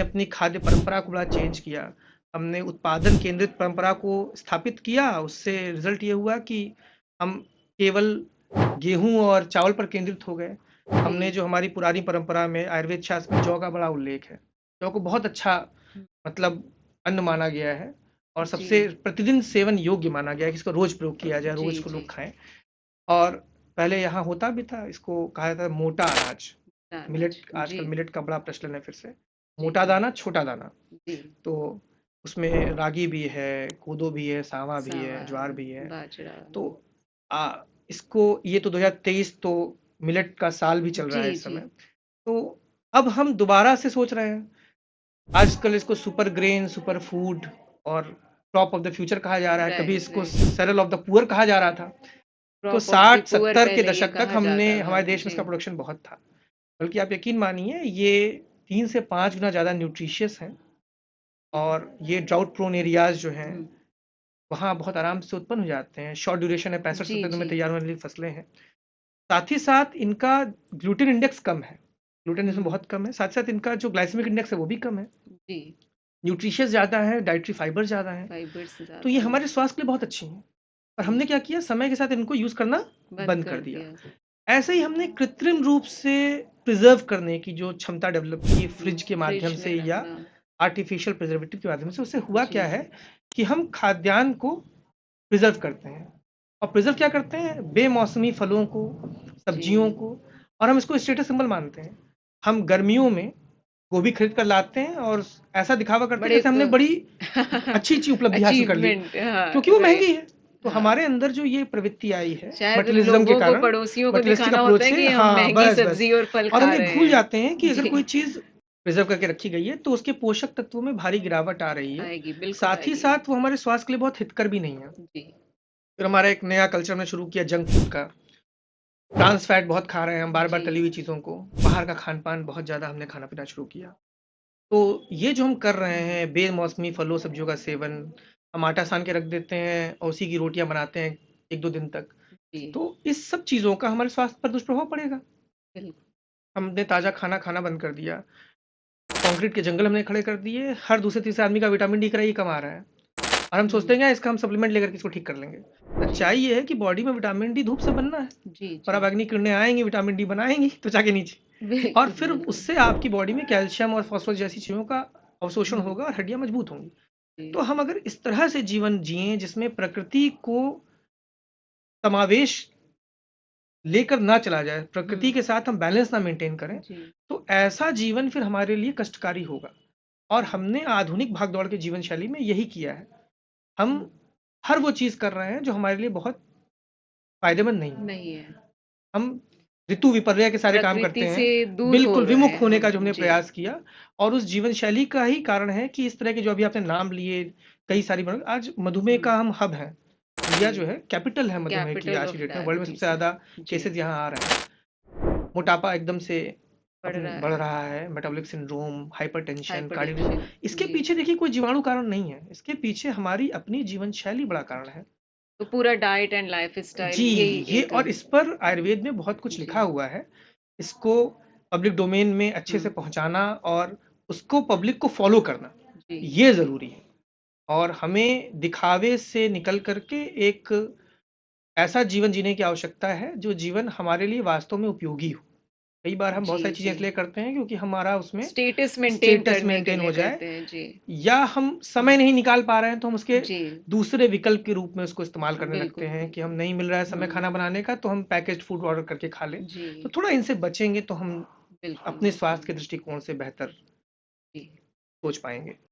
हमने अपनी खाद्य परंपरा को बड़ा चेंज किया। हमने उत्पादन केंद्रित परंपरा को स्थापित किया, उससे रिजल्ट ये हुआ कि हम केवल गेहूं और चावल पर केंद्रित हो गए। हमने जी। जो हमारी पुरानी परंपरा में आयुर्वेद शास्त्र में जौ का बड़ा उल्लेख है। जौ को बहुत अच्छा हुँ, मतलब अन्न माना गया है और सबसे जी, प्रतिदिन सेवन योग्य माना गया है कि इसका रोज प्रयोग किया जाए, रोज जी, इसको जी। लोग खाएं। और पहले यहाँ होता भी था, इसको कहा जाता है मोटा अनाज। अनाज। मिलेट, जी, आजकल मिलेट का बड़ा प्रचलन है फिर से। जी, मोटा जी, दाना, छोटा दाना। जी। तो उसमें रागी भी है, कोदो भी है, सांवा भी है, सावा, ज्वार भी है। बाजरा। तो इसको ये तो 2023 तो मिलेट का साल भी चल रहा है जी, इस जी। समय। तो अब हम दोबारा से सोच रहे हैं। आजकल इसको सुपर ग्रेन, सुपर फूड और क्रॉप ऑफ द फ्यूचर कहा जा रहा है। कभी राइट, इसको right. Cereal of the poor कहा जा रहा था। तो क्रॉप ऑफ द पुअर 60-70 के पहले ये दशक तक कहा हमने जाता था। हमारे देश में जी, इसका प्रोडक्शन बहुत था। बल्कि आप यकीन मानिए ये 3 से 5 गुना ज़्यादा न्यूट्रिशियस है। जी। और ये ड्राउट प्रोन एरियाज जो हैं हुँ। वहाँ बहुत आराम से उत्पन्न हो जाते हैं। शॉर्ट ड्यूरेशन है, 65-70 जी, दिनों में जी। तैयार होने वाली फसलें हैं। साथ ही साथ इनका ग्लूटेन इंडेक्स कम है। ग्लूटेन इसमें हुँ, बहुत कम है। साथ ही साथ इनका जो ग्लाइसेमिक इंडेक्स है वो भी कम है। जी। न्यूट्रिशियस ज़्यादा है, डाइटरी फाइबर ज़्यादा है। फाइबर्स तो ये ज़्यादा हैं। हमारे स्वास्थ्य के लिए बहुत अच्छी हैं। और जी, हमने क्या किया, समय के साथ इनको यूज़ करना बंद बंद कर कर दिया। दिया। ऐसे ही हमने कृत्रिम रूप से प्रिजर्व करने की जो क्षमता डेवलप की फ्रिज के माध्यम फ्रिज में से या रखना। आर्टिफिशियल प्रिजर्वेटिव के माध्यम से, उससे हुआ क्या जी, है कि हम खाद्यान्न को प्रिजर्व करते हैं। और प्रिजर्व क्या करते हैं, बेमौसमी फलों को, सब्जियों जी। को। और हम इसको स्टेटस सिंबल मानते हैं। हम गर्मियों में गोभी खरीद कर लाते हैं और ऐसा दिखावा करते हैं बड़े जैसे हमने बड़ी अच्छी अच्छी उपलब्धि हासिल कर ली, अचीवमेंट, हाँ, क्योंकि वो राइट। महंगी है। तो हाँ, हमारे अंदर जो ये प्रवृत्ति आई है शायद मटेरियलिज्म के लोगों को, कारण, पड़ोसियों को मटेरियलिस्टिक दिखाना होता अप्रोच है से, कि हम हाँ महँगी बस बस। सब्ज़ी और फल और हम खा ये रहे भूल हैं। जाते हैं कि अगर कोई जी, चीज़ प्रिजर्व करके रखी गई है तो उसके पोषक तत्वों में भारी गिरावट आ रही है। आएगी, बिल्कुल साथ ही आएगी। साथ वो हमारे स्वास्थ्य के लिए बहुत हितकर भी नहीं है। जी, फिर हमारा एक नया कल्चर हमने शुरू किया जंक फूड का। ट्रांस फैट बहुत खा रहे हैं हम, बार बार जी। तली हुई चीज़ों को। बाहर का खान पान बहुत ज़्यादा हमने खाना पीना शुरू किया। तो ये जो हम कर रहे हैं बेमौसमी फलों सब्जियों का सेवन, हम आटा सान के रख देते हैं और उसी की रोटियां बनाते हैं 1-2 दिन तक। जी, तो इस सब चीज़ों का हमारे स्वास्थ्य पर दुष्प्रभाव पड़ेगा। बिल्कुल। हमने ताज़ा खाना खाना बंद कर दिया। कंक्रीट के जंगल हमने खड़े कर दिए। हर दूसरे तीसरे आदमी का विटामिन डी का ही कम आ रहा है। और हम सोचते हुँ, हैं कि इसका हम सप्लीमेंट लेकर के इसको ठीक कर लेंगे। जी, सच्चाई ये है कि बॉडी में विटामिन डी धूप से बनना है। जी, जी। पराबैंगनी किरणें आएंगी, विटामिन डी बनाएंगी त्वचा के नीचे। और बिल्कुल, फिर बिल्कुल। उससे आपकी बॉडी में कैल्शियम और फास्फोरस जैसी चीज़ों का अवशोषण हुँ, होगा और हड्डियां मजबूत होंगी। जी, तो हम अगर इस तरह से जीवन जिए जिसमें प्रकृति को समावेश लेकर ना चला जाए, प्रकृति हुँ, के साथ हम बैलेंस ना मेंटेन करें, जी, तो ऐसा जीवन फिर हमारे लिए कष्टकारी होगा। और हमने आधुनिक भागदौड़ के जीवन शैली में यही किया है। हम हुँ, हर वो चीज़ कर रहे हैं जो हमारे लिए बहुत फायदेमंद नहीं है। नहीं है। हम ऋतु विपर्य के सारे काम करते प्रकृति से हैं, दूर हो बिल्कुल रहे विमुख हैं होने का हम। जो हमने जी, प्रयास किया। और उस जीवन शैली का ही कारण है कि इस तरह के जो अभी आपने नाम लिए, कई सारी आज मधुमेह हुँ, का हम हब हैं। जी। इंडिया जो है कैपिटल है मधुमेह की कैपिटल आज की ऑफ डेट में। वर्ल्ड में सबसे डायबिटीज़ है। ज़्यादा जी, केसेस यहाँ आ रहे हैं। मोटापा एकदम से बढ़ अपन रहा बढ़ है। रहा है, metabolic syndrome, hypertension, cardio disease. Hypertension. इसके जी, पीछे देखिए कोई जीवाणु कारण नहीं है, इसके पीछे हमारी अपनी जीवन शैली बड़ा कारण है। तो पूरा डाइट एंड लाइफ़स्टाइल जी, यही ये एक। और इस पर आयुर्वेद में बहुत कुछ लिखा जी, हुआ है। इसको पब्लिक डोमेन में अच्छे से हुँ, पहुंचाना और उसको पब्लिक को फॉलो करना, जी, ये ज़रूरी है। और हमें दिखावे से निकल करके एक ऐसा जीवन जीने की आवश्यकता है जो जीवन हमारे लिए वास्तव में उपयोगी हो। कई बार हम बहुत जी, सारी चीज़ें जी। इसलिए करते हैं क्योंकि हमारा उसमें स्टेटस मेंटेन स्टेटस करने के मेंटेन लिए हो जाए, करते हैं। जी, या हम समय नहीं निकाल पा रहे हैं तो हम उसके जी, दूसरे विकल्प के रूप में उसको इस्तेमाल करने लगते बिल्कुल, हैं कि हम बिल्कुल। नहीं मिल रहा है समय हुँ, खाना बनाने का तो हम पैकेज्ड फूड ऑर्डर करके खा लें। तो जी, थोड़ा इनसे बचेंगे तो हम बिल्कुल, अपने बिल्कुल। स्वास्थ्य के दृष्टिकोण से बेहतर जी। सोच पाएंगे।